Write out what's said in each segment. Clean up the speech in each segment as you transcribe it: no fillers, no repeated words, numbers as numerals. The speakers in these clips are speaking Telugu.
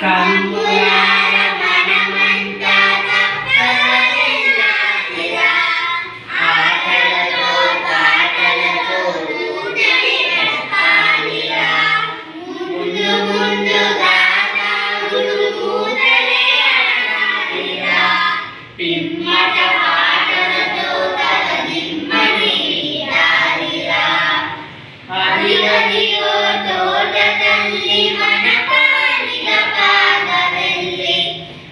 కమ్ములార మనమంతా తప్పదెల్లాదిరా ఆటలతో పాటలతో ఊటని నడపాలిరా ముందు ముందుగా నాగుడు మూతలే అనాలిరా పిమ్మట పాటలతో తల దిమ్మని వీడాలిరా అదిగదిగో తోట తల్లి మన పాలిక పాదవెల్లి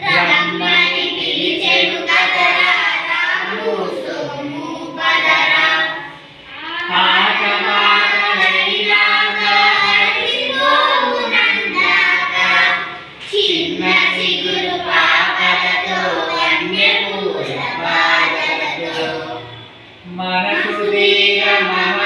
రమ్మని పిలిచెడు కదరా రాము సోము పదరా ఆట పాటలైనాక అలసిపోవు నందాక చిన్న చిగురు పాపలతో వన్య పూల పాదలతో మనసు తీర మన